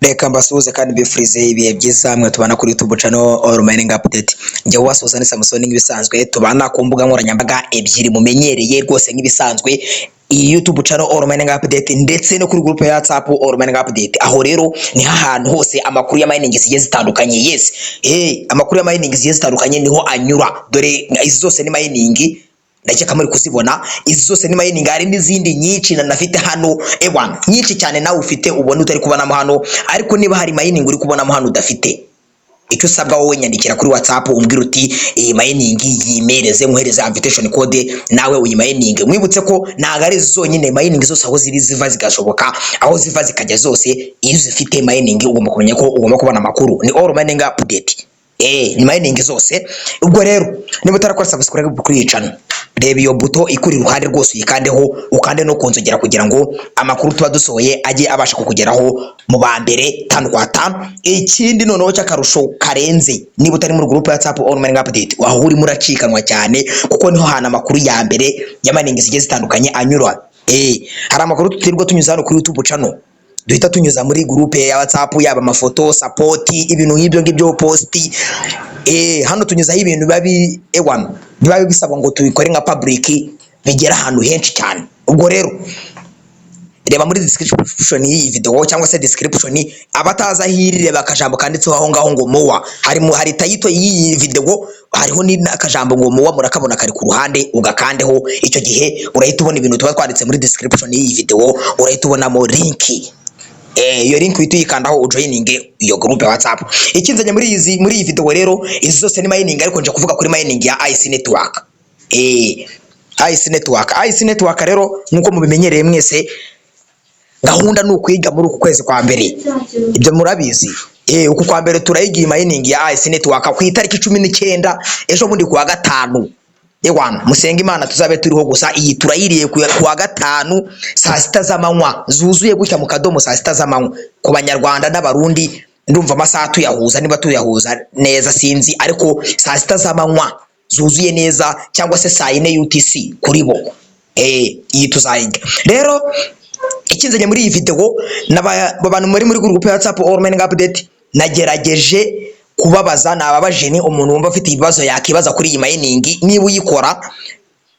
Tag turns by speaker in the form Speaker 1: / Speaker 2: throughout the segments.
Speaker 1: Reka mbasuhuze kandi bifurize ibihe byiza mwe tubana kuri YouTube channel ALL-MINIG-UPDATE. Njye wasuhuza ni Samson nk'ibisanzwe tubana ku mbuga nkoranyambaga ebyiri mumenyereye rwose nk'ibisanzwe iyi YouTube channel ALL-MINIG-UPDATE ndetse no kuri group ya WhatsApp ALL-MINIG-UPDATE. Aho rero ni hahantu hose amakuru ya mining zigiye zitandukanye. Yes, amakuru ya mining zigiye zitandukanye niho anyura. Dore izi zose ni mining ndakeka muri kuzibona, izi zose ni mining, hari n'izindi nyinshi nafite hano ewan nyinshi cyane nawe ufite ubona utari kubonamo hano, ariko niba hari mining uri kubonamo hano udafite, icyo usabwa wowe nyandikira kuri WhatsApp umbwira uti iyi mining yimereze nkohereza invitation code nawe uyi mining. Mwibutse ko ntago ari zonyine mining zose aho ziri ziva zigashoboka, aho ziva zikajya zose iyo zifite mining ugomba kumenya ko ugomba kubona amakuru. Ni ALL-MINIG-UPDATE, ni mining zose. Ubwo rero niba utarakora subscribe kuri iyi channel, reba iyo buto ikuri iruhande rwose uyikandeho, ukande no konzogera kugira ngo amakuru tuba dusohoye ajye abasha kukugeraho mu ba mbere 5 kwa 5. Ikindi noneho cy'akarusho karenze, niba utari muri group ya WhatsApp ALL-MINIG-UPDATE aho uri muracikanwa cyane, kuko niho hana amakuru ya mbere ya mining zigiye zitandukanye anyura. Hari amakuru tutirwa tunyuza hano kuri YouTube channel, duhita tunyuza muri group ya WhatsApp, yaba amafoto, support, ibintu ngibyo post. Hano tunyuzaho ibintu babi biba bisabwa ngo tubikore nka public, bigera ahantu henshi cyane. Ubwo rero reba muri description y'iyi video cyangwa se description, abataza hirire bakajambo kanditseho aho ngaho ngo mowa, hari title y'iyi video, hariho ni akajambo ngo mowa, murakabona kari ku ruhande, ugakandeho. Icyo gihe urahita ubona ibintu tuba twanditse muri description y'iyi video, urahita ubonamo link. Iyo link uhita uyikandaho ujoining iyo group ya WhatsApp. Ikinzanye muri iyi video rero, izi zose ni mining, ariko nje kuvuga kuri mining ya IC network. IC network rero nkuko mubimenyereye mwese, gahunda ni ukwiga muri uku kwezi kwa mbere, ibyo murabizi. Uku kwa mbere turayigiye mining ya IC network ku itariki 19 ejo bundi kuwa gatanu. Musenga Imana tuzabe turiho gusa. Iyi turayiriye kuwa gatanu saa 6 z'amanywa zuzuye gutya mu kadomo, saa 6 z'amanywa ku Banyarwanda n'Abarundi. Ndumva amasaha tuyahuza, niba tuyahuza neza sinzi, ariko saa 6 z'amanywa zuzuye neza, cyangwa se saa 4 UTC kuri bo. Iyi tuzayiga rero. Ikinzanye muri iyi video n'abantu muri group ya WhatsApp ALL-MINIG-UPDATE, nagerageje kubabaza nababaje ni umuntu wumva afite ibibazo yakibaza kuri iyi mining. Niba uyikora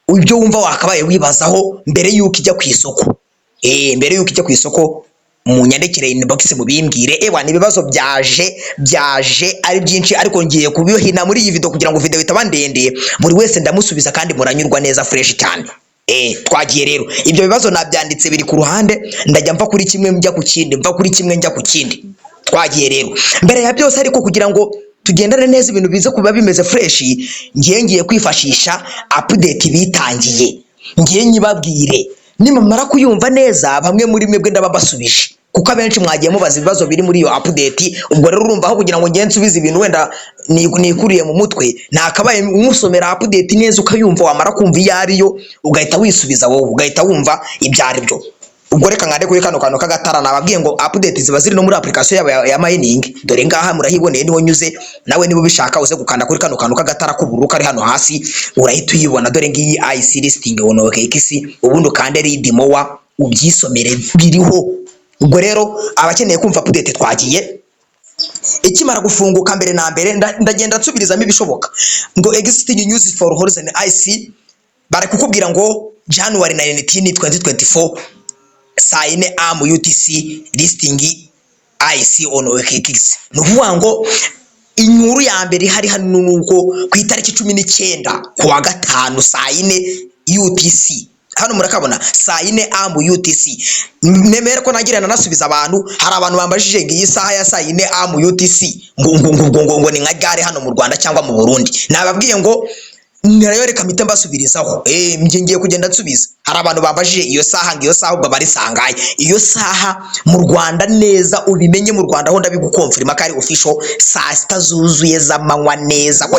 Speaker 1: ibyo wumva wakabaye wibazaho mbere yuko ijya ku isoko, mbere yuko ijya ku isoko munyandikire inbox mubimbwire. Ni ibibazo byaje ari byinshi, ariko ngiye kubiyohina muri iyi video kugira ngo video itaba ndende, buri wese ndamusubiza kandi muranyurwa neza fresh cyane. Twagiye rero, ibyo bibazo nabyanditse biri ku ruhande, ndajya mva kuri kimwe njya ku kindi, mva kuri kimwe njya ku kindi. Twagiye rero, mbere ya byose ariko kugira ngo tugendane neza ibintu bize kuba bimeze fresh, ngiye kwifashisha update bitangiye, ngiye nyibabwire. Nimamara kuyumva neza, bamwe muri mwebwe ndababasubije, kuko abenshi mwagiye mubaza ibibazo biri muri iyo update. Ubwo rero urumva aho kugira ngo ngiye nsubize ibintu wenda nikuriye mu mutwe, nakabaye musomera update neza ukayumva, wamara kumva iyo ariyo ugahita wisubiza wowe, ugahita wumva ibyo ari byo. Ubwo reka ngande kuri kano kantu kagatara, nababwiye ngo update ziba ziri no muri application yaba ya mining. Dore ngaha murahiboneye, niho nyuze, nawe niba ubishaka uze gukanda kuri kano kantu kagatara k'ubururu kari hano hasi, urahita uyibona. Dore ngiyi IC listing onokekisi, ubundi ukande read more ubyisomere biriho. Ubwo rero abakeneye kumva update twagiye, ikimara gufunguka mbere na mbere ndagenda nsubirizamo ibishoboka. Ngo existing news for Horizon IC bari kukubwira ngo January 19, 2024 saa 4 am UTC listing IC on OKX. Nuvuga ngo inkuru ya mbere hari hano nuko ku itariki 19 kuwa gatanu saa 4 UTC, hano murakabona saa 4 am UTC. Nemera ko nagirana nasubiza abantu, hari abantu bambajije ngiyi saha ya saa 4 am UTC ngo ni nka gare hano mu Rwanda cyangwa mu Burundi. Nababwiye ngo nirayo reka mpita mbasubirizaho. Ngiye kugenda nsubiza. Hari abantu bambajije iyo saha ubwo bari sangaye. Iyo saha mu Rwanda neza ubimenye, mu Rwanda ho ndabigukonfirma kari official, saa 6 zuzuye z'amanywa neza.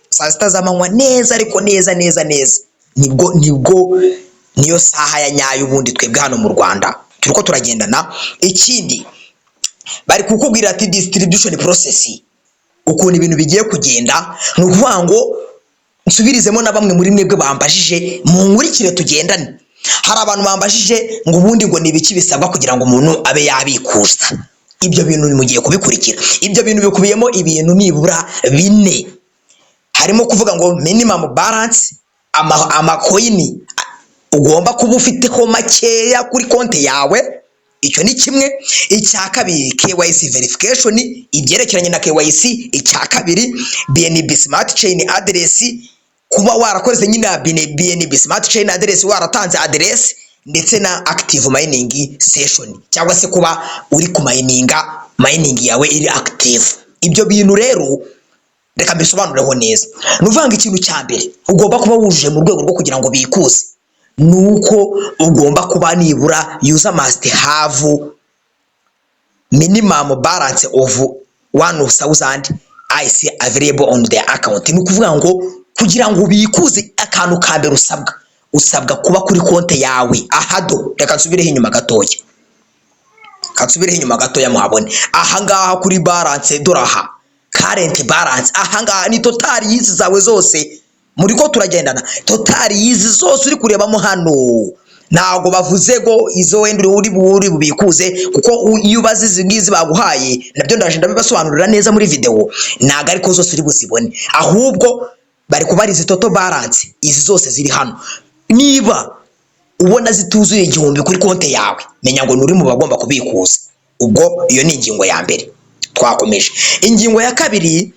Speaker 1: Saa 6 z'amanywa neza, ariko neza nibwo niyo saha ya nyayo ubundi twebwe hano mu Rwanda turiko turagendana. Ikindi bari kukubwira ati distribution process, ukuntu ibintu bigiye kugenda. Nukuvuga ngo nsubirizemo na bamwe muri mwebwe bambajije mu nkurikire tugendane. Hari abantu bambajije ngo ubundi ngo nibiki bisabwa kugira ngo umuntu abe yabikuza. ibyo bintu mugiye kubikurikira. Ibyo bintu bikubiyemo ibintu nibura 4, harimo kuvuga ngo minimum balance, amakoini ugomba kuba ufiteho makeya kuri konti yawe, icyo ni kimwe. Icya kabiri KYC verification, ibyerekeranye na KYC. Icya kabiri BNB smart chain address, kuba warakoze nyine BNB smart chain address, waratanze address, ndetse na active mining session, cyangwa se kuba uri ku mining yawe iri active. Ibyo bintu rero reka mbisobanureho neza. Nuvanga ikintu cya mbere ugomba kuba wujuje mu rwego rwo kugira ngo bikuze, nuko ugomba kuba nibura user must have minimum balance of 1000 IC available on their account. Ni kuvuga ngo kugira ngo bikuze akantu ka mbere usabwa kuba kuri konti yawe. Ahado reka nsubireho inyuma gatoya muhabone. Aha ngaha kuri balance doraha current balance, aha ngaha ni total yizi zawe zose. Muri ko turagendana total yizi zose uri kurebamo hano. Ntago bavuze ngo izo wenda uri bubikuze, kuko iyo bazizi ngizi baguhaye nabyo ndaje ndabibasobanurira neza muri video. Ntago ariko zose uri buzibone, ahubwo bari kubariza total balance. Izi zose ziri hano. Niba ubona zituzuye 1000 kuri konti yawe, menya ngo nuri mu bagomba kubikuza. Ubwo iyo ni ingingo ya mbere. Twakomeje ingingo ya kabiri,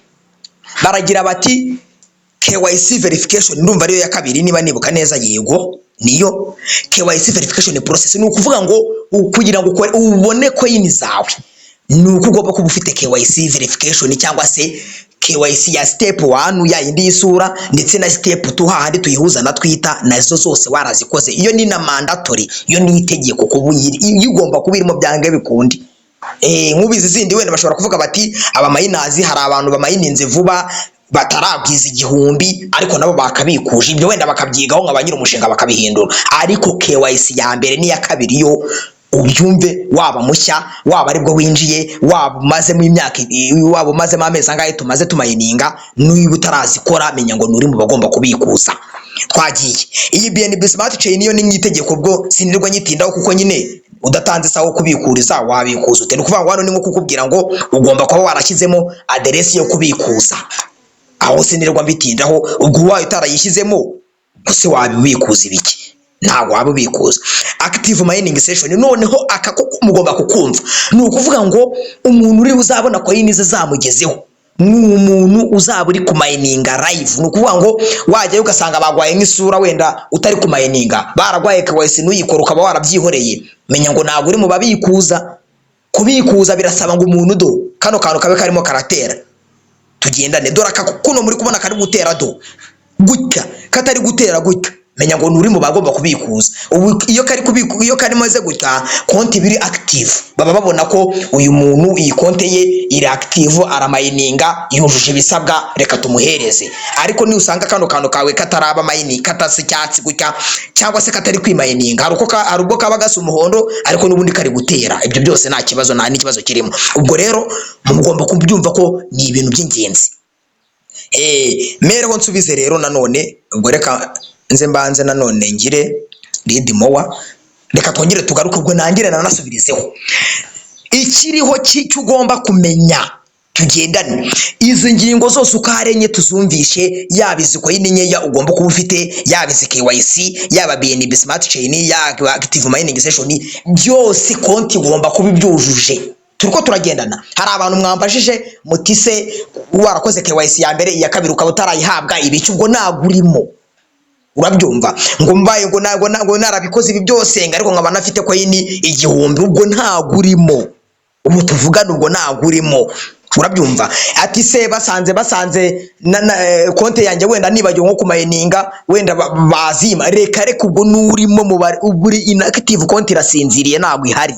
Speaker 1: baragira bati KYC verification. Ndumva ariyo ya kabiri niba nibuka neza. Yego niyo KYC verification process. Ni ukuvuga ngo kugira ngo ubone coin zawe, ni ukugomba kuba ufite KYC verification, cyangwa se KYC ya step 1 ya indi y'isura, ndetse na step 2 hahandi tuyihuza na twita, nazo zose warazikoze. Iyo ni na mandatory, iyo ni itegeko kubuyiri, ugomba kubirimo byange bikundi. Nkubizi zindi wenda bashobora kuvuga bati aba mayinazi, hari abantu bamayininze vuba batarabwiza 1000, ariko nabo bakabikuje. Ibyo wenda bakabyigaho nk'abanyira umushinga bakabihindura, ariko KYC ya mbere ni ya kabiri yo ubyumve. Waba mushya, waba aribwo winjiye, waba maze mu imyaka, waba maze mu amezi angahe tumaze tumayininga, n'uyu utarazikora, menya ngo nuri mu bagomba kubikuza. Twagiye iyi BNB smart chain yo ni mwitegeko, bwo sinirwa nyitindaho kuko nyine udatanze sawo kubikuriza wabikuza ute. Nukuvuga ngo hano ni nko kukubwira ngo ugomba kuba warashyizemo address yo kubikuza, aho sinirwa mbitindaho. Ubwo wayo utarayishyizemo gusa wabikuza ibiki, ntago wabubikuza. Active mining session noneho mugomba kukumva. Ni ukuvuga ngo umuntu uri uzabona coin ze zamugezeho n'umuntu uzaba uri ku mininga live. Ni ukuvuga ngo wajya ugasanga bagwaye nk'isura wenda utari ku mininga, baragwaye KYC n'uyikora ukaba warabyihoreye, menya ngo ntago uri mu babikuza. Kubikuza birasaba ngo umuntu do kano kantu kabe karimo karatera, tugendane. Dora kuno muri kubona kari gutera do gutya, katari gutera gutya, menya ngo nuri mu bagomba kubikuza. Ubu iyo kari maze gutya, konti biri active, baba babona ko uyu muntu iyi konti ye iri active, aramayininga, yujuje ibisabwa, reka tumuhereze. Ariko ni usanga kano kantu kawe kataraba mining, katase cyatsi gutya, cyangwa se katari kwimayininga, hari ubwo kaba gasa umuhondo ariko nubundi kari gutera, ibyo byose nta kibazo, nta n'ikibazo kirimo. Ubwo rero mugomba kubyumva ko ni ibintu by'ingenzi. Mereho nsubize rero nanone, ubwo reka nze mbanze nanone ngire read more, reka twongere tugaruke ubwo nangire nanasubirizeho ikiriho cy'ugomba kumenya. Tugendane izi ngingo zose ukarenye tuzumvishe, yabizi ko y'inyeya ugomba kuba ufite, yabizi KYC, yaba BNB smart chain, yaba active mining session, byose konti ugomba kuba byujuje. Turiko turagendana. Hari abantu mwambajije mutise warakoze KYC ya mbere, iya kabiri ukaba utarayihabwa ibici, ubwo nagurimo. Urabyumva ngo mbaye ngo narabikoze ibi byose, ariko nkaba nafite coin 1000, ubwo ntagurimo. Ubu tuvugana ubwo ntagurimo. Urabyumva ati se basanze konti yanjye wenda nibagiwe nko kumayininga, wenda bazima, reka ubwo nurimo uburi inactive, konti irasinziriye ntago ihari.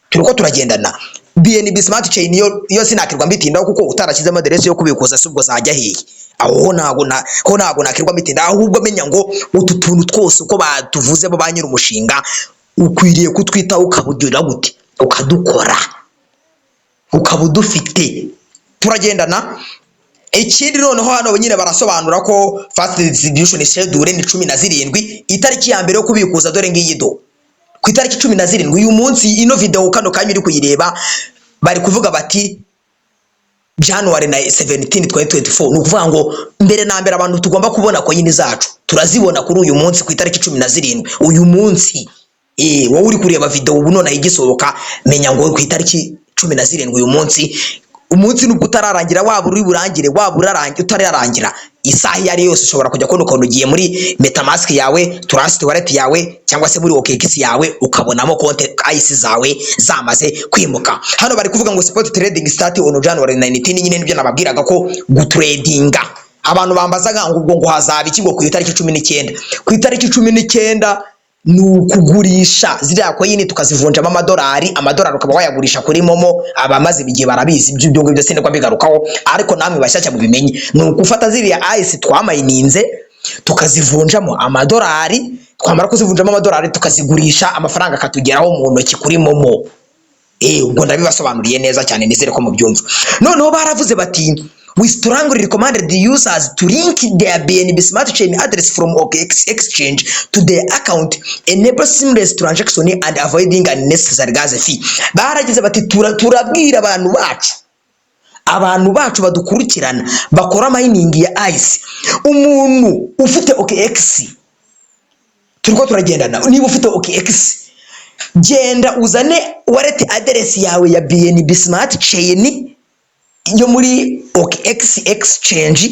Speaker 1: Turiko turagendana. BNB smart chain yo sinakirwa mbitindaho kuko utarashyizemo address yo kubikuza, subwo zajya hehe. Aho ntago nakirwa mbitinda, ahubwo menya ngo utu tuntu twose uko batuvuze bo banyira umushinga ukwiriye kutwita, ukabugira gute, ukadukora, ukabudufite. Turagendana. Ikindi noneho hano nyine barasobanura ko first distribution schedule ni 17, itariki ya mbere yo kubikuza. Dore ngiyi do ku itariki 17 uyu munsi, ino video kano kanya uri kuyireba, bari kuvuga bati January 17 2024 nukuvuga ngo mbere na mbere abantu tugomba kubona ko yini zacu turazibona kuri uyu munsi ku itariki 17 uyu munsi wowe uri kureba video ubu none igisohoka menya ngo ku itariki 17 uyu munsi umunsi nubwo utararangira waba uri burangire waba urarangira utararangira isaha yari yose ushobora kujya kubona ukuntu ugiye muri MetaMask yawe Trust Wallet yawe cyangwa se muri OKX yawe ukabonamo konte IC zawe zamaze kwimuka. Hano bari kuvuga ngo spot trading start on January 19 nyine nibyo nababwiraga ko gutradinga abantu bambazaga ngo ubwo ngo hazaba ikigo ku itariki 19 ku itariki 19 nukugurisha ziriya coin tukazivunjamo amadolari ukaba wayagurisha kuri momo abamaze bigiye barabizi ibyo ngibyo sinde kwa bigarukaho ariko namwe bashyashya mubimenye nukufata ziriya ice twamayininze tukazivunjamo amadolari twamara kuzivunjamo amadolari tukazigurisha amafaranga akatugeraho mu ntoki kuri momo ubwo ndabibasobanuriye neza cyane nizere ko mubyumva noneho baravuze bati we strongly recommended the users to link their BNB smart chain address from OKX exchange to their account, enable seamless transaction and avoiding unnecessary gas fee. Baragize bati turabwira abantu bacu badukurikirana bakora mining ya ICE umuntu ufite OKX turiko turagendana niba ufite OKX genda uzane wallet address yawe ya BNB smart chain yo muri OKX exchange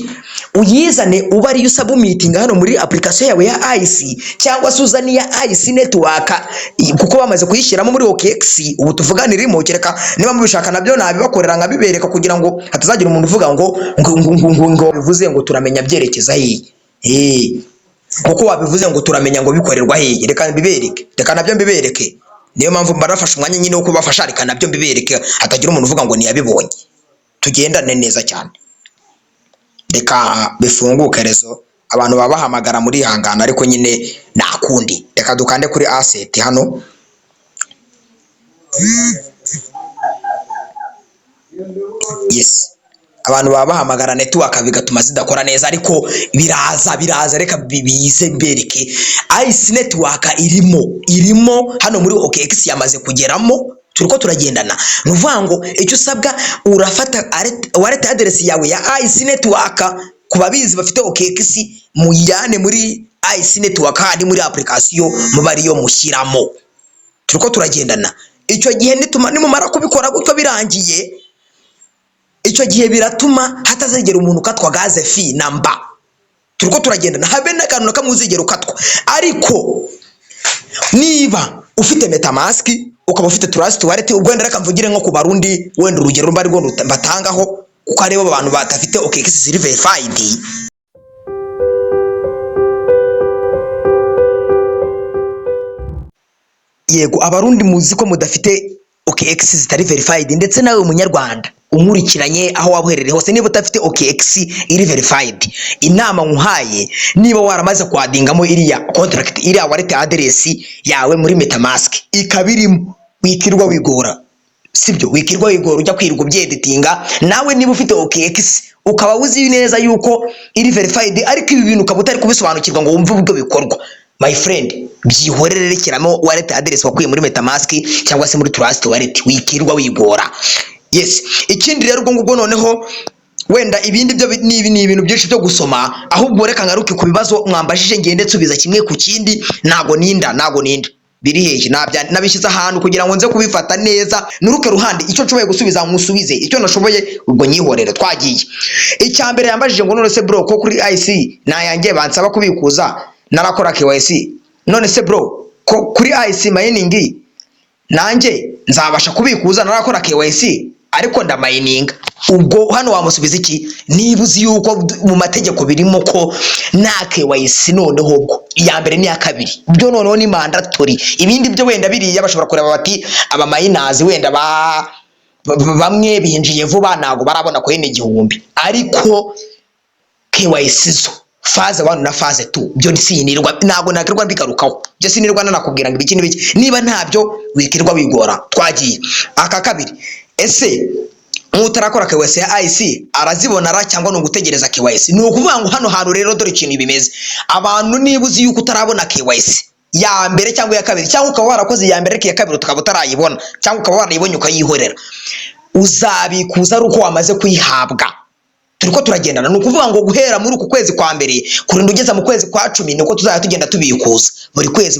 Speaker 1: uyizane uba ari usaba meeting hano muri application yawe ya IC cyangwa se uzani ya IC network kuko bamaze kuyishyiramo muri OKX ubu tuvuganirimo kereka niba mubishaka nabyo nabibakorera nkabibereka kugira ngo hatazagira umuntu uvuga ngo bivuze ngo turamenya byerekeza kuko wabivuze ngo turamenya ngo bikorerwa reka mbibereke reka nabyo mbibereke niyo mpamvu barafasha umwanya nyine wo kubafasha reka nabyo mbibereke hatagira umuntu uvuga ngo ntiyabibonye tugendane neza cyane reka bifunguke rezo abantu babahamagara muri hangana ariko nyine nakundi reka dukande kuri asset hano yes abantu babahamagara network bigatuma zidakora neza ariko biraza reka bibize bereke IC network irimo hano muri OKX yamaze kugeramo turiko turagendana nuvuga ngo icyo usabwa urafata wallet address yawe ya IC network kubabizi bafite OKX muyane muri IC network hadi muri application mubariyo mushyiramo turiko turagendana icyo gihe nimumara kubikora gutyo birangiye icyo gihe biratuma hatazegera umuntu ukatwa gaze fee namba turiko turagendana habe n'akantu nakamuzigera ukatwa ariko niba ufite MetaMask ukaba ufite Trust Wallet ubwenda reka mvugire nko ku barundi wenda urugero mbari rwo batangaho kuko arebo abantu batafite OKX ziri verified yego abarundi muzi ko mudafite OKX zitari verified ndetse nawe umunyarwanda umurikiranye aho wabuherere hose niba utafite OKX iri verified inama nkuhaye niba waramaze kwadingamo iriya contract iriya wallet address yawe muri MetaMask ikabirimo wikirwa wigora sibyo wikirwa wigora ujya kwirwa byeditinga nawe niba ufite OKX ukaba uzi neza yuko iri verified ariko ibi bintu ukaba utari kubisobanukirwa ngo wumve ubwo bikorwa my friend byihorere rekiramo wallet address wakuye muri MetaMask cyangwa se muri Trust Wallet wikirwa wigora yes ikindi rero ubwo noneho wenda ibindi byo ni ibintu byinshi byo gusoma ahubwo reka ngaruke ku bibazo mwambashije ngende nsubiza kimwe ku kindi nago ninda biri heje nabishyize ahantu kugira ngo nze kubifata neza nuruke ruhande icyo nshoboye gusubiza musubize icyo nashoboye ubwo nyihorere twagiye icyambere yambajije ngo none se bro ko kuri IC nayangiye bansaba kubikuza narakora KYC none se bro ko kuri IC mining nanjye nzabasha kubikuza narakora KYC ariko ndamayininga ubwo hano wamusubiza iki niba uzi yuko mu mategeko birimo ko na KYC noneho ubwo iya mbere ni ya kabiri byo noneho ni mandatory ibindi byo wenda biriya bashobora kureba bati aba miners wenda bamwe binjiye vuba nago barabona ko yene igihumbi ariko KYC zo phase 1 na phase 2 byo sinirwa nago nakirwa mbikarukaho byo sinirwa nanakubwira ngo ibiki niba ntabyo wikirwa wigora twagiye aka kabiri ese mutarakora KYC ya IC arazibona ra cyangwa no gutegereza KYC ni ukuvuga ngo hano hantu rero dore ikintu bimeze abantu nibuzi yuko utarabona KYC ya mbere cyangwa ya kabiri cyangwa ukaba warakoze ya mbere ya kabiri tukaba utarayibona cyangwa ukaba warayibonye ukayihorera uzabikuza ari uko wamaze kuyihabwa. Turiko turagendana ni ukuvuga ngo guhera muri uku kwezi kwa mbere kurinda ugeza mu kwezi kwa 10 niko tuzajya tugenda tubikuza buri kwezi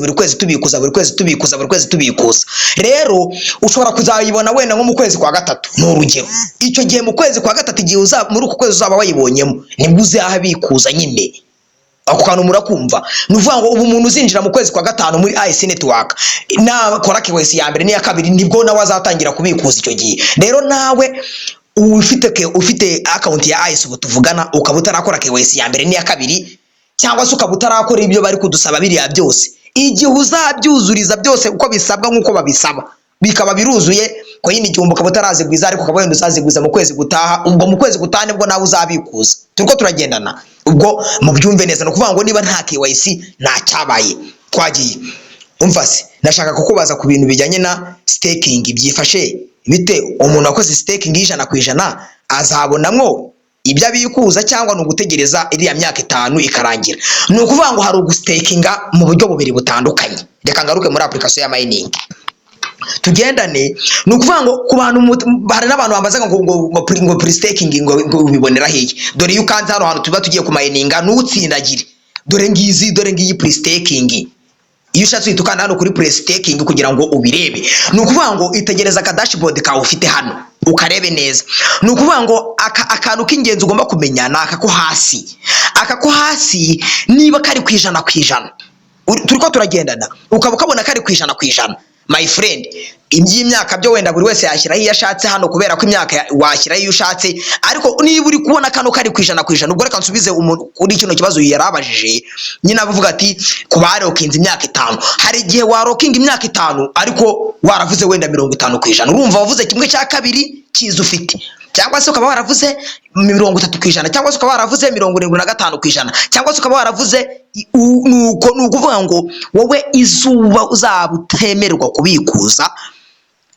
Speaker 1: tubikuza. Rero ushobora kuzayibona wenda nko mu kwezi kwa 3 n'urugero. Icyo gihe mu kwezi kwa 3 igihe uzaba muri uku kwezi uzaba wayibonyemo nibwo uzahabikuza nyine. Ako kantu murakumva. Nuvuga ngo ubu umuntu uzinjira mu kwezi kwa 5 muri ALL network na kora KYC ya mbere n'iya kabiri nibwo nawe azatangira kubikuza icyo gihe. Rero nawe ufite account ya ALL ubu tuvugana ukaba utarakora KYC ya mbere n'iya kabiri cyangwa se ukaba utarakora ibyo bari kudusaba biriya byose, igihe uzabyuzuriza byose uko bisabwa nkuko babisaba bikaba biruzuye ko yindi gihumbi ukaba utarazigwiza ariko ukaba wenda uzazigwiza mu kwezi gutaha, ubwo mu kwezi gutaha nibwo nawe uzabikuza. Turiko turagendana ubwo mu byumve neza no kuvuga ngo niba nta KYC nta cyabaye twagiye. Umva se nashaka kukubaza ku bintu bijyanye na staking byifashe bite? Umuntu wakoze staking 100% azabonamwo ibyo abikuza cyangwa no gutegereza iriya myaka 5 ikarangira? Ni ukuvuga ngo hari ugustakinga mu buryo bubiri butandukanye. Reka ngaruke muri application ya mining tugendane. Ni ukuvuga ngo ku bantu hari n'abantu bambaza ngo pre-staking ngo ubibonera hehe? Dore iyo ukanze hano hantu tuba tugiye ku mininga n'utsindagire, dore ngiyi pre-staking. Iyo ushatse ukanda hano kuri pre-staking kugira ngo ubirebe, ni ukuvuga ngo itegereza ka dashboard kawe ufite hano ukarebe neza. Ni ukuvuga ngo akantu k'ingenzi ugomba kumenya naka ko hasi niba kari ku 100%. Turiko turagendana ukaba ukabona kari ku 100%, my friend, imyaka byo wenda buri wese yashyiraho iyo ashatse hano kubera ko imyaka washyiraho iyo ushatse, ariko niba uri kubona kano kari ku 100%, ubwo reka nsubize kuri kino kibazo yarabajije nyina avuga ati kubarokinze imyaka 5. Hari igihe warokinga imyaka 5 ariko waravuze wenda 50%, urumva wavuze kimwe cya kabiri kiza ufite, cyangwa se ukaba waravuze 30%, cyangwa se ukaba waravuze 75%, cyangwa se ukaba waravuze nuko nukuvuga ngo wowe izuba uzabutemerwa kubikuza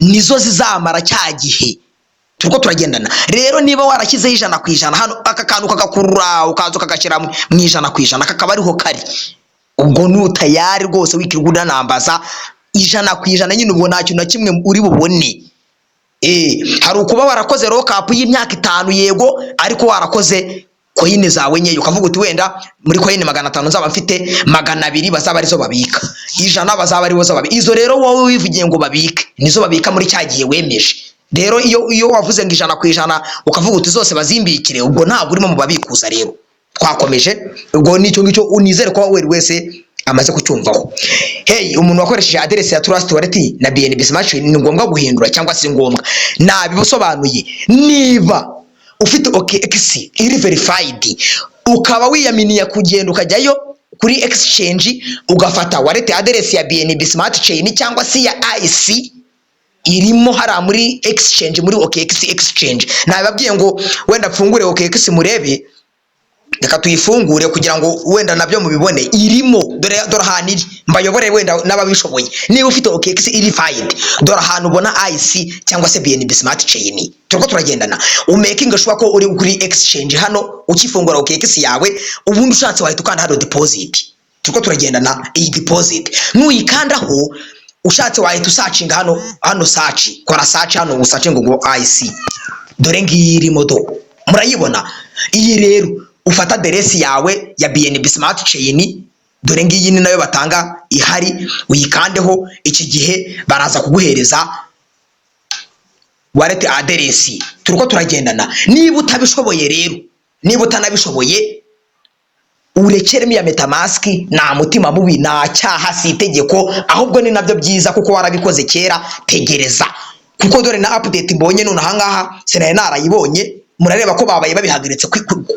Speaker 1: nizo zizamara cya gihe. Turiko turagendana rero niba warashyizeho 100% hano aka kantu kagakurura ukaza ukagashira mu 100% kakaba ariho kari, ubwo nutayari rwose wikiruguna nambaza 100% nyine ubwo nta kintu na kimwe uri bubone. Hari ukuba warakoze lock up y'imyaka 5 yego, ariko warakoze coin zawe nyeyo ukavuga uti wenda muri coin 500 nzaba mfite 200 bazaba arizo babika, 100 bazaba arizo babika. Izo rero wowe wivugiye ngo babike nizo babika muri cyagiye wemeje. Rero iyo wavuze ngo 100% ukavuga uti zose bazimbikire, ubwo ntabwo urimo mu babikuza. Rero twakomeje ubwo nicyo ngicyo unizere ko wari wese amaze kucyumvaho. Hey, umuntu wakoresheje address ya Trust Wallet na BNB Smart ni ngombwa guhindura cyangwa si ngombwa? Nabibusobanuye. Niba ufite OKX iri verified ukaba wiyaminiye kugenda ukajyayo kuri exchange ugafata wallet address ya BNB Smart Chain cyangwa si ya IC irimo hara muri exchange, muri OKX exchange, nababwiye ngo wenda pfungure OKX murebe, reka tuyifungure kugira ngo wenda nabyo mubibone. Irimo dore haniri mbayobore wenda nababishoboye. Niba ufite OKX verified dore ahantu ubona IC cyangwa se BNB Smart Chain. Turiko turagendana umaking sure ko uri kuri exchange hano ukifungura OKX yawe, ubundi ushatse wahita ukanda hano deposit. Turiko turagendana iyi deposit nuyikandaho ushatse wahita usearching hano search, kora search hano usearching ngo IC, dore ngiri modo murayibona. Iyi rero ufata address yawe ya BNB Smart Chain, dore ngiyi ni nayo batanga ihari, uyikandeho. Iki gihe baraza kuguhereza wallet address. Turiko turagendana niba utabishoboye rero, niba utanabishoboye urekeremo ya MetaMask, nta mutima mubi, nta cyaha, si itegeko, ahubwo ni nabyo byiza kuko warabikoze kera. Tegereza kuko dore na update mbonye none ahangaha sinaye narayibonye, murareba ko babaye babihagaritse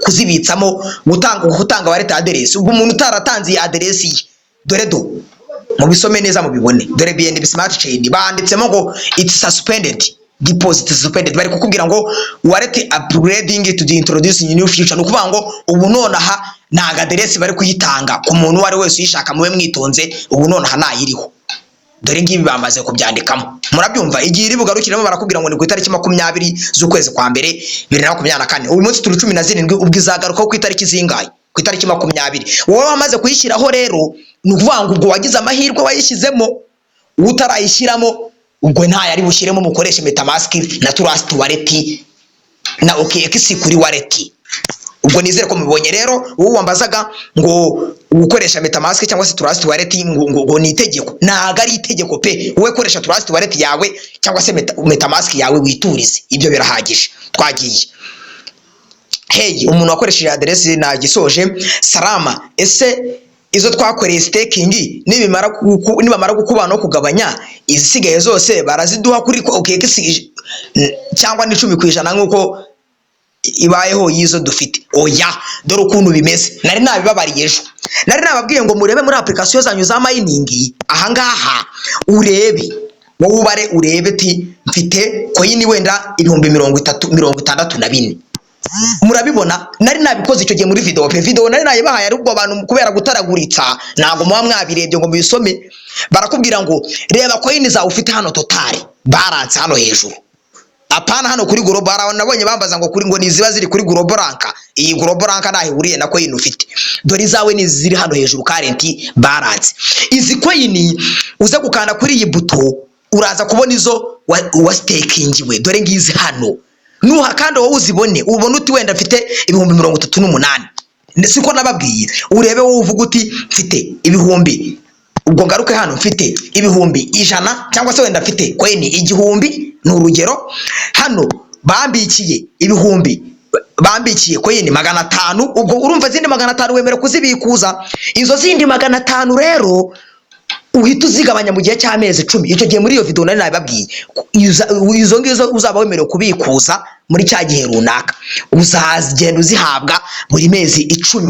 Speaker 1: kuzibitsamo gutanga wallet address. Ubwo umuntu utaratanze iyi address ye dore mu bisome neza mubibone, dore BNB Smart Chain banditsemo ngo it's suspended, deposit suspended. Bari kukubwira ngo wallet upgrading to the introducing new feature. Nukuvuga ngo ubu nonaha ntaga address bari kuyitanga ku muntu wari wese uyishaka, mube mwitonze, ubu nonaha nayiriho. Dore ngibi bamaze kubyandikamo, murabyumva. Igihe iri bugarukiremo barakubwira ngo ni ku itariki 20 z'ukwezi kwa mbere 2024. Uyu munsi turi 17, ubwo izagaruka ku itariki zingahe? Ku itariki 20. Wowe wamaze kuyishyiraho rero, ni ukuvuga ngo ubwo wagize amahirwe wayishyizemo, utarayishyiramo ubwo nta yari bushyiremo mukoreshe metamask na trust wallet na OKX kuri wallet. Ubwo nizere ko mubonye rero wowe wambazaga ngo ukoresha metamask cyangwa se trust wallet ngo ni itegeko. Ntago ari itegeko pe, wowe koresha trust wallet yawe cyangwa se metamask yawe witurize, ibyo birahagije. Twagiye. Hey, umuntu wakoresheje adresse nagisoje. Salama, ese izo twakoreye staking nibamara gukubana no kugabanya izisigaye zose baraziduha kuri OKX cyangwa ni 10% nkuko ibayeho yizo dufite? Oya, dore ukuntu bimeze. Nari nabibabariye ejo, nari nababwiye ngo murebe muri application zanyu za mining. Ahangaha urebe, wowe ubare urebe ti mfite coin wenda 30,064. Murabibona nari nabikoze icyo gihe muri video nari nayibahaye, ariko abantu kubera gutaraguritsa ntago muba mwabirebye ngo mubisome. Barakubwira ngo reba coin za ufite hano total balance hano hejuru, apana hano kuri global. Nabonye bambaza ngo kuri ngo niziba ziri kuri global rank. Iyi global rank nahihuriye na coin ufite, dore zawe ni ziri hano hejuru current balance. Izi coin uze gukanda kuri iyi buto uraza kubona izo wa stakingiwe, dore ngizi hano. Nuha kandi wowe uzibone ubone uti wenda mfite 38,000. Siko nababwiye, urebe wowe uvuga uti mfite 1000. Ubwo ngaruke hano mfite 100 cyangwa se wenda mfite coin 1000 n'urugero. Hano bambikiye 1000, bambikiye coin 500. Ubwo urumva zindi 500 wemere kuzibikuza. Izo zindi 500 rero uhita uzigabanya mu gihe cy'amezi 10. Icyo gihe muri iyo video nari nababwiye izo ngizo uzaba wemerewe kubikuza muri cya gihe runaka. Uzagenda uzihabwa buri mezi 10,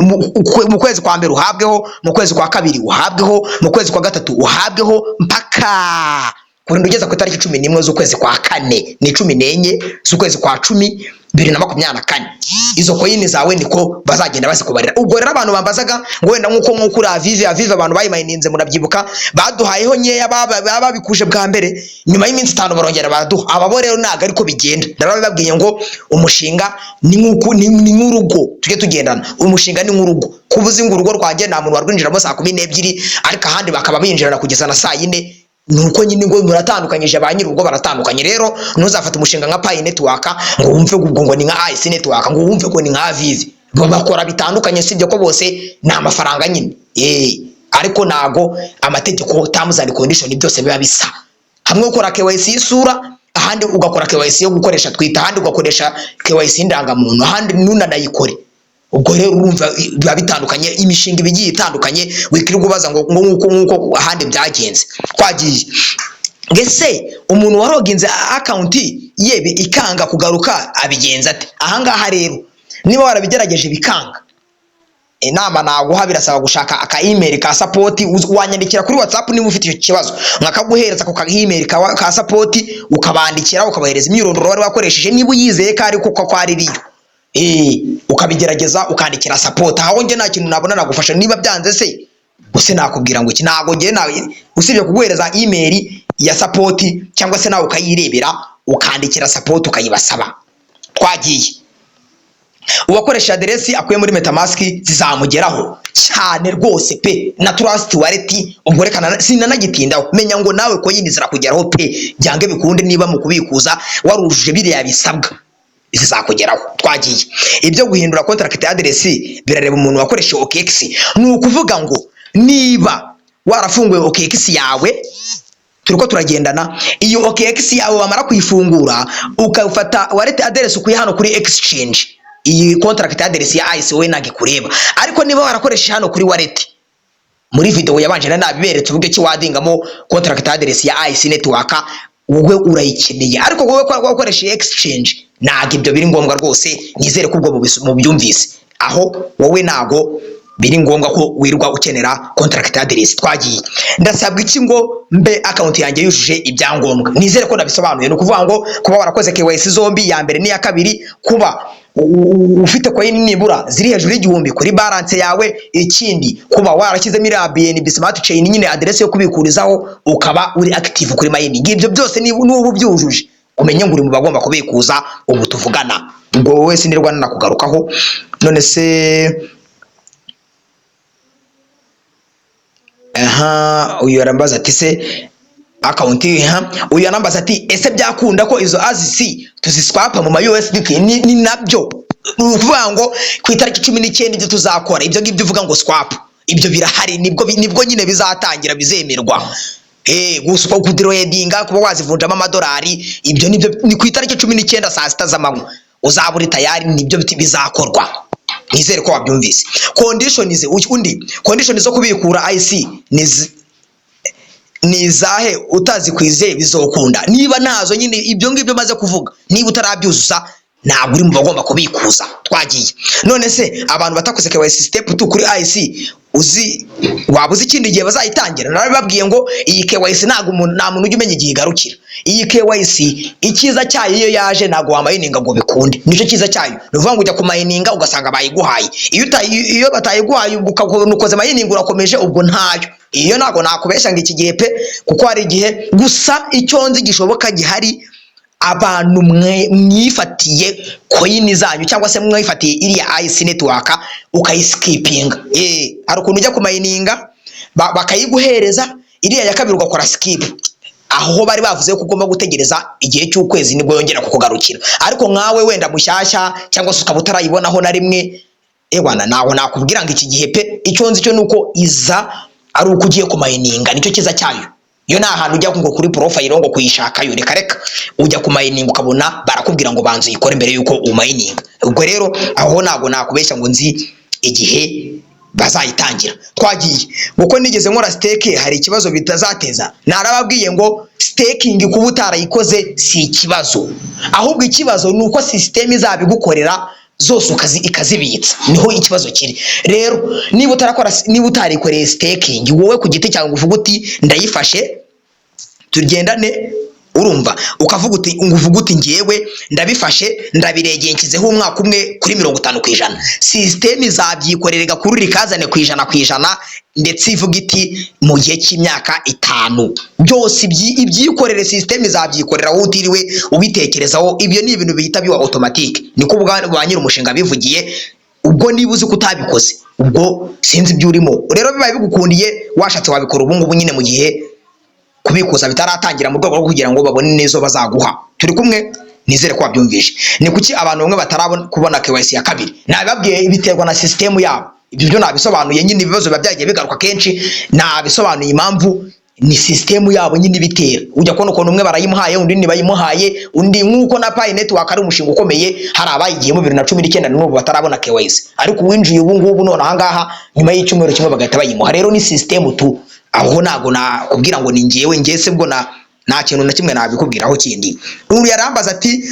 Speaker 1: mu kwezi kwa mbere uhabweho, mu kwezi kwa kabiri uhabweho, mu kwezi kwa gatatu uhabweho, mpaka kurinda ugeza ku itariki 11 z'ukwezi kwa 4 ni 14 z'ukwezi kwa 10 2024. Izo coin zawe niko bazagenda basikubarira. Ubwo rero abantu bambazaga ngo wenda nkuko kuri avive abantu bayimayininze murabyibuka, baduhayeho nyeya babikuje bwa mbere, nyuma y'iminsi 5 barongera baduha. Ababo rero naga ariko bigenda. Ndababwiye ngo umushinga ni nk'urugo tujye tugendana. Umushinga ni nk'urugo, kubuza ngo urugo rwanjye nta muntu warwinjiramo saa 12, ariko ahandi bakaba binjirana kugeza na saa 4. Nuko nyine ngo muratandukanyije, ba nyir'urugo baratandukanye. Rero ntuzafata umushinga nka Pi Network ngo wumve ngo ni nka IC Network, ngo wumve ko ni nka Avive. Bakora bitandukanye, sibyo ko bose ni amafaranga nyine. Ariko nago amategeko terms and condition byose biba bisa. Hamwe ukora KYC isura, ahandi ugakora KYC yo gukoresha Twitter, ahandi ugakoresha KYC indangamuntu, ahandi nunanayikore. Ubwo rero urumva biba bitandukanye, imishinga ibigiye itandukanye. Wikirirwa ubaza ngo nkuko ahandi byagenze. Twagiye. Ngese umuntu waroginze account yebe ikanga kugaruka abigenza ate? Ahangaha rero niba warabigerageje bikanga, inama naguha birasaba gushaka aka email ka support. Wanyandikira kuri WhatsApp niba ufite icyo kibazo, nkakaguhereza ku email ka support, ukabandikira ukabahereza imyirondoro wari wakoresheje niba uyizeye ko ari kuko kwaririyo. Ukabigerageza ukandikira support. Aho nge nta kintu nabona nagufasha. Niba byanze se gusa nakubwira ngo iki, nago nge nawe usibye kuguhereza email ya support cyangwa se nawe ukayirebera ukandikira support ukayibasaba. Twagiye. Uwakoresha adresse akuye muri metamask zizamugeraho cyane rwose pe, na trust wallet. Ubwo rekana sinanagitindaho, menya ngo nawe ko yinizira kugeraho pe, byange bikunde. Niba mu kubikuza warujuje biriya bisabwa izakugeraho. Twagiye. Ibyo guhindura contract address birareba umuntu wakoresha OKX. Nukuvuga ngo niba warafunguye OKX yawe, turiko turagendana, iyo OKX yawe bamara kuyifungura ukafata wallet address ukuye hano kuri exchange, iyi contract address ya IC we nagikureba. Ariko niba warakoresha hano kuri wallet, muri video yabanje nabiberetse uburyo ki wadingamo contract address ya IC Network, wowe urayikeneye. Ariko wowe wakoresha exchange ntago ibyo biri ngombwa rwose. Nizere ko ubwo mu byumvise, aho wowe nago biri ngombwa ko wirwa ukenera contract address. Twagiye. Ndasabwa iki ngo mbe account yanjye yujuje ibyangombwa? Nizere ko nabisobanuye. No kuvuga ngo kuba warakoze KYC zombi, ya mbere n'iya kabiri, kuba ufite coin nibura ziri hejuru y'igihumbi kuri balance yawe, ikindi kuba warashyizemo BNB smart chain nyine address yo kubikurizaho, ukaba uri active kuri mining. Ibyo byose n'ubu byujuje, umenye ngo uri mu bagomba kubikuza ubu tuvugana. Ubwo wese nirwa nakugarukaho. None se uyu arambaza ati se account uyu anambaza ati ese byakunda ko izo AZC tuziswapa mu ma USDT ni nabyo uvuga ngo ku itariki 19 ibyo tuzakora ibyo ngibyo uvuga ngo swap ibyo birahari nibwo nyine bizatangira bizemerwa gusupa kudiroyedinga kuba wazivunjamo amadolari ibyo nibyo ni ku itariki 19 saa 6 z'amanywa uzaburi tayari nibyo bizakorwa nizere ko wabyumvise conditions zo kubikura IC nizahe utazikwizeye bizokunda niba nazo nyine ibyo ngibyo maze kuvuga niba utarabyuzuza ntabwo uri mu bagomba kubikuza twagiye none se abantu batakoze KYC step 2 kuri IC wabuze ikindi gihe bazayitangira narababwiye ngo iyi KYC nta muntu ujye umenya igihe igarukira iyi KYC ikiza cyayo iyo yaje ntago wamayininga ngo bikunde nico kiza cyayo nuvuga ngo ujya kumayininga ugasanga bayiguhaye iyo batayiguhaye ukoze mayininga urakomeje ubwo ntayo iyo ntago nakubesha ngo iki gihe pe kuko hari igihe gusa icyo nzi gishoboka gihari abantu mwifatiye coin zanyu cyangwa se mwifatiye iriya IC network ukayiskipinga hari ukuntu ujya kumayininga bakayiguhereza iriya ya kabiri ugakora skip aho bari bavuze ko ugomba gutegereza igihe cy'ukwezi nibwo yongera kukugarukira ariko nkawe wenda mushyashya cyangwa se ukabutarayibonaho na rimwe bwana naho nakubwira ngo iki gihe pe icyo nzi cyo nuko iza ari uko ugiye kumayininga nicyo kiza cyayo iyo nta hantu ujya ngo kuri profile ngo kuyishaka yo reka ujya kumayininga ukabona barakubwira ngo banze uyikore mbere yuko umayininga ubwo rero aho nago nakubeshya ngo nzi igihe bazayitangira twagiye kuko nigeze nkora stake hari ikibazo bitazateza narababwiye ngo staking kuba utarayikoze si ikibazo ahubwo ikibazo nuko system izabigukorera zose ikazibitsa niho ikibazo kiri rero niba utarikoreye staking wowe ku giti cyawe uvuga uti ndayifashe tugendane urumva ukavuga uti ngiyewe ndabifashe ndabiregeye nkizeho umwaka umwe kuri 50% system izabyikorerega kuri rikazane ku ijana ndetse ivuga iti mu gihe cy'imyaka 5 byose ibyikorere system izabyikorera wowe utiriwe ubitekerezaho ibyo ni ibintu bihita biwa automatic niko ba nyiri umushinga bivugiye ubwo niba uzi kutabikoze ubwo sinzi ibyo urimo rero bibaye bigukundiye washatse wabikora ubu ngubu nyine mu gihe kubikuza bitaratangira mu rwego rwo kugira ngo babone nezo bazaguha turi kumwe nizere ko wabyumvishe ni kuki abantu bamwe batarabona kubona KYC ya kabiri nababwiye biterwa na system yabo ibyo byo nabisobanuye nyine ibibazo byagiye bigaruka kenshi nabisobanuye impamvu ni system yabo nyine bitera ujya kubona ukuntu umwe barayimuhaye undi nibayimuhaye undi nkuko na Pi network ari umushinga ukomeye hari abayigiyemo 2019 n'ubu batarabona KYC ariko winjiye ubu ngubu none ahangaha nyuma y'icyumweru kimwe bagahita bayimuha rero ni system tu aho nago nakubwira ngo ni ngewe ngese bwo nta kintu na kimwe nabikubwiraho kindi umuntu yarambaza ati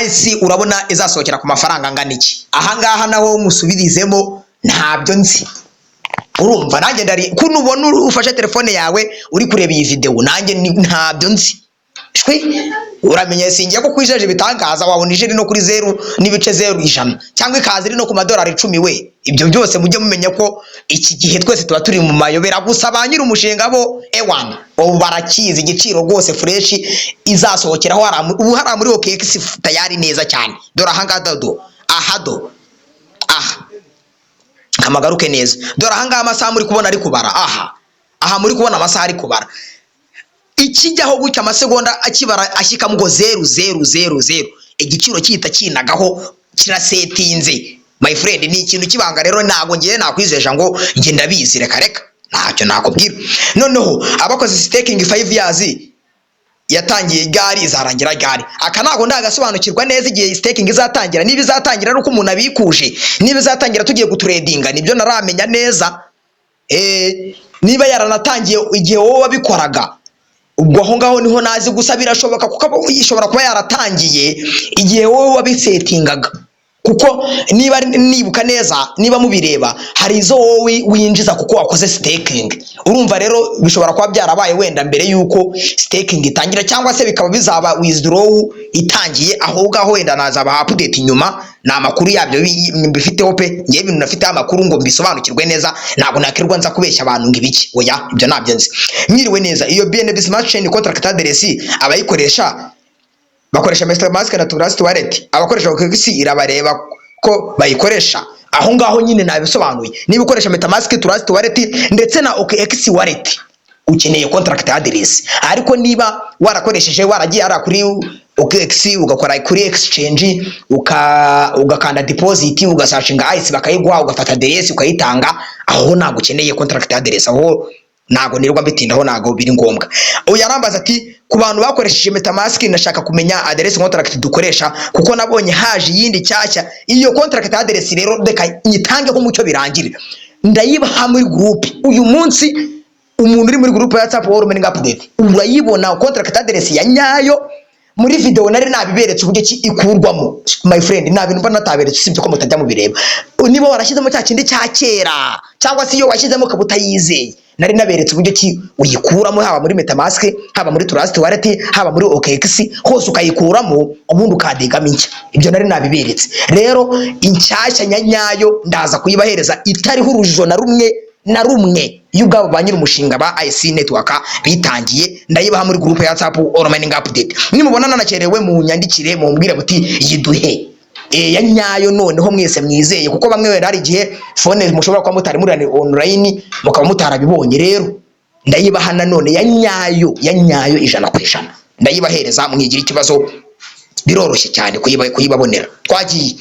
Speaker 1: IC urabona izasohokera ku mafaranga angana iki ahangaha naho musubirizemo ntabyo nzi urumva nanjye ndari kuno ubona ufashe telefone yawe uri kureba iyi video nanjye ntabyo nzi uramenye singiye ko kwijeje bitangaza wabona ije no kuri 0.0 cyangwa ikazi iri no ku madolari 10 we ibyo byose mujye mumenya ko iki gihe twese tuba turi mu mayobera gusa banyira umushinga bo ewan ubu barakizi igiciro rwose fresh izasohokeraho ubu hari muri OKX tayari neza cyane dore ahanga kamagaruke neza dore ahanga amasaha muri kubona ari kubara aha muri kubona amasaha ari kubara ikijyaho gutya amasegonda akibara ashyika ngo 0.000 igiciro cyita kinagaho kirasetinze my friend ni ikintu kibanga rero nago ngiye nakwizeja ngo nge ndabizi reka ntacyo nakubwira noneho abakoze staking 5 years yatangiye gari izarangira gari aka nago ndagasobanukirwa neza igihe staking izatangira niba izatangira ari uko umuntu abikuje niba izatangira tugiye gutradinga nibyo naramenya neza niba yaranatangiye igihe wowe wabikoraga ubwo aho ngaho niho nazi gusa birashoboka kuko ishobora kuba yaratangiye igihe wowe wabisetingaga kuko niba nibuka neza niba mubireba hari izo wowe winjiza kuko wakoze staking urumva rero bishobora kuba byarabaye wenda mbere yuko staking itangira cyangwa se bikaba bizaba withdraw itangiye aho ngaho wenda nazaba update inyuma na amakuru yabyo bifiteho pe ngiye ibintu nafite amakuru ngo mbisobanukirwe neza ntabwo nakirwa nza kubeshya abantu ngibiki oya ibyo nabyo nzi mwiriwe neza iyo BNB Smart Chain Contract Address abayikoresha bakoresha MetaMask na Trust Wallet abakoresha OKX irabareba ko bayikoresha aho ngaho nyine nabisobanuye niba ukoresha MetaMask Trust Wallet ndetse na OKX Wallet ukeneye contract address. Ariko niba warakoresheje waragiye ara kuri OKX ugakora kuri exchange ugakanda deposit ugasashinga ICE bakayiguha ugafata DS ukayitanga, aho ntago ukeneye contract address, aho ntago nirwa bitindaho, ntago biri ngombwa. Uyarambaza ati ku bantu bakoresheje MetaMask nashaka kumenya address contract dukoresha kuko nabonye haje yindi cyashya. Iyo contract address rero reka nyitange ko mucyo birangire, ndayibaha muri group uyu munsi. Umuntu uri muri group ya WhatsApp ALL-MINIG-UPDATE urayibona contract address ya nyayo. Muri video nari nabiberetse uburyo ki ikurwamo my friend, nta bintu mba nataberetse usibye ko mutajya mu bireba. Niba warashyizemo cya kindi cya kera cyangwa se iyo washyizemo kabutayizeye, nari naberetse uburyo ki uyikuramo, haba muri MetaMask, haba muri Trust Wallet, haba muri OKX, hose ukayikuramo ubundi ukadigama inshya. Ibyo nari nabiberetse. Rero inshyashya nyayo ndaza kuyibahereza itariho urujijo na rumwe y'ubwabo ba nyiri umushinga ba IC network bitangiye. Ndayibaha muri group ya WhatsApp ALL-MINIG-UPDATE. Nimubona nanakerewe mu nyandikire mu mbwira buti yiduhe ya nyayo noneho mwese mwizeye, kuko bamwe wera hari igihe phone mushobora kwa mutari muri online mukaba mutarabibonye. Rero ndayibaha nanone ya nyayo 100%. Ndayibahereza mwigira ikibazo, biroroshye cyane kuyibabonera. Twagiye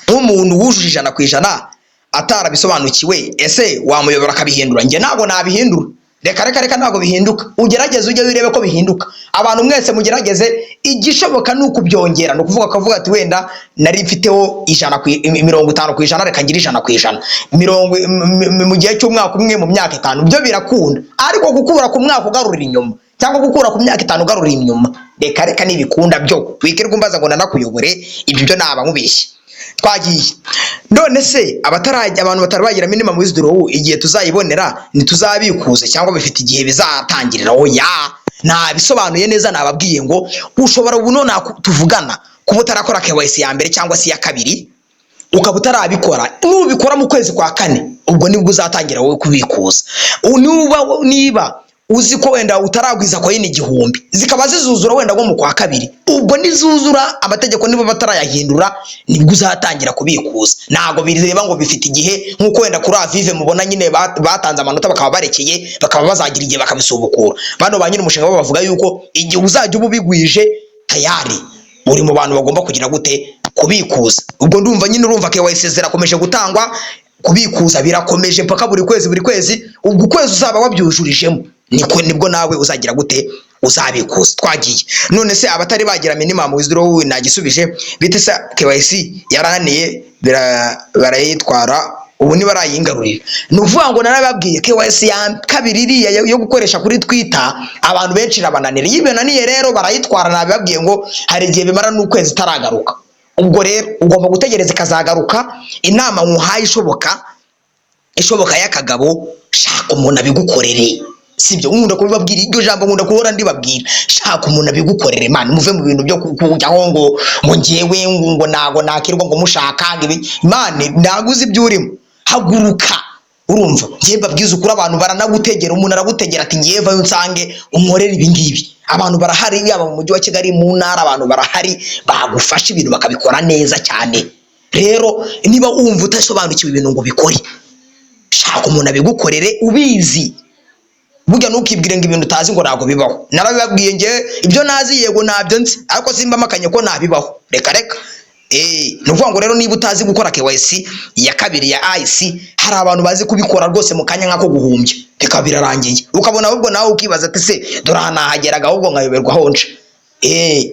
Speaker 1: umuntu wujuje 100% atarabisobanukiwe, ese wamuyobora akabihindura? Nge ntabwo nabihindura, reka ntabwo bihinduka. Ugerageze ujye wirebe ko bihinduka. Abantu mwese mugerageze, igishoboka nuko byongera, no kuvuga akavuga ati wenda nari mfiteho 50% reka ngira 100% mu gihe cy'umwaka umwe mu myaka 5, byo birakunda. Ariko gukura ku mwaka ugarurira inyuma cyangwa gukura ku myaka 5 ugarurira inyuma, reka nibikunda byo wikirwa umbaza ngo nanakuyobore, ibyo naba nkubeshye. Twagiye none se abantu batarabagira minimum withdrawal igihe tuzayibonera ntituzabikuze cyangwa bifite igihe bizatangirira? Oya, nta bisobanuye neza. Nababwiye ngo ushobora ubu none tuvugana kuba utarakora KYC ya mbere cyangwa se ya kabiri, ukaba utarabikora. Nubikora mu kwezi kwa 4 ubwo nibwo uzatangira wowe kubikuza. Niba uzi ko wenda utaragwiza coin 1000 zikaba zizuzura wenda ngo mu kwa 2, ubwo nizuzura amategeko niba batarayahindura nibwo uzatangira kubikuza. Nago bireba ngo bifite igihe, nkuko wenda kuri Avive mubona nyine batanze amanota bakaba barekeye, bakaba bazagira igihe bakabisubukura. Bano ba nyine umushinga bavuga yuko igihe uzajya ubigwije tayari uri mu bantu bagomba kugira gute kubikuza. Ubwo ndumva nyine urumva KYC zirakomeje gutangwa, kubikuza birakomeje mpaka buri kwezi. Ubwo kwezi uzaba wabyujurijemo nibwo nawe uzagira gute uzabikuza. Twagiye none se abatari bagira minimum withdrawal nagisubije bite se KYC yarananiye barayitwara, ubu ni barayingarurira. Nuvuga ngo narababwiye KYC ya kabiri iriya yo gukoresha kuri Twitter abantu benshi rabananira. Yibenaniye rero barayitwara. Nababwiye ngo hari igihe bimara n'ukwezi taragaruka. Ubwo rero ugomba gutegereza ikazagaruka. Inama nkuhaye ishoboka y'akagabo, shaka umuntu abigukorere. Sibyo nkunda kubibabwira, iryo jambo nkunda kuhora ndibabwira, shaka umuntu abigukorere. Man, muve mu bintu byo kujyaho ngo ngewe ngo nago nakirwa ngo mushaka ngibi. Man, ndaguze ibyo urimo, haguruka. Urumva ngiye mbabwiza ukuri, abantu baranagutegera. Umuntu aragutegera ati ngiye vayo nsange umorera ibi ngibi. Abantu barahari, yaba mu mujyi wa Kigali, mu ntara, abantu barahari bagufasha ibintu bakabikora neza cyane. Rero niba wumva utasobanukiwe ibintu ngo bikore, shaka umuntu abigukorere ubizi. Burya nukibwire ngo ibintu utazi ngo nago bibaho. Narabibabwiye nge ibyo nazi yego nabyo nzi, ariko simba makanye ko nabibaho. Reka nuvuga ngo rero niba utazi gukora KYC ya kabiri ya IC, hari abantu bazi kubikora rwose mu kanya nkako guhumbya, reka birarangiye. Ukabona ahubwo nawe ukibaza ati se dora nahageraga ahubwo nkayoberwa honje.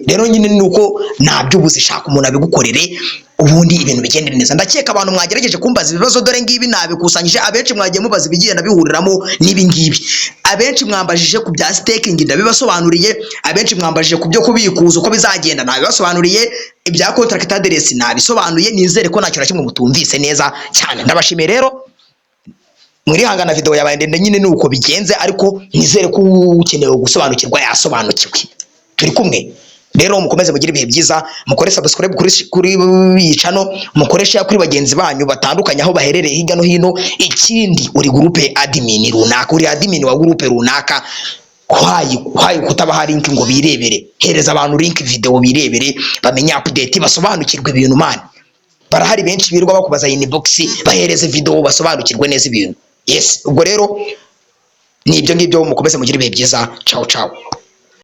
Speaker 1: Rero nyine nuko nabyo buzishaka umuntu abigukorere ubundi ibintu bigendere neza. Ndakeka abantu mwagerageje kumbaza ibibazo, dore ngibi nabikusanyije. Abenshi mwagiye mubaza ibigiye nabihuriramo nibi ngibi. Abenshi mwambajije ku bya staking ndabibasobanuriye, abenshi mwambajije ku byo kubikuza uko bizagenda nabibasobanuriye, ibya contract address nabisobanuye. Nizere ko nacyo kimwe mutumvise neza cyane. Ndabashimiye rero, muri hangana video yabaye ndende nyine nuko bigenze, ariko nizere ko ukenewe gusobanukirwa yasobanukiwe. Turi kumwe rero, mukomeze mugira ibihe byiza, mukore subscribe kuri yicano, mukoresha kuri bagenzi banyu batandukanye aho baherereye hirya no hino. Ikindi uri groupe admin runaka, uri admin wa groupe runaka, kwayi kutabaha link ngo birebere. Hereza abantu link video birebere, bamenye update, basobanukirwe ibintu. Man, barahari benshi birirwa bakubaza inbox, bahereze video basobanukirwe neza ibintu. Yes, ubwo rero ni ibyo ngibyo, mukomeze mugire ibihe byiza, ciao ciao.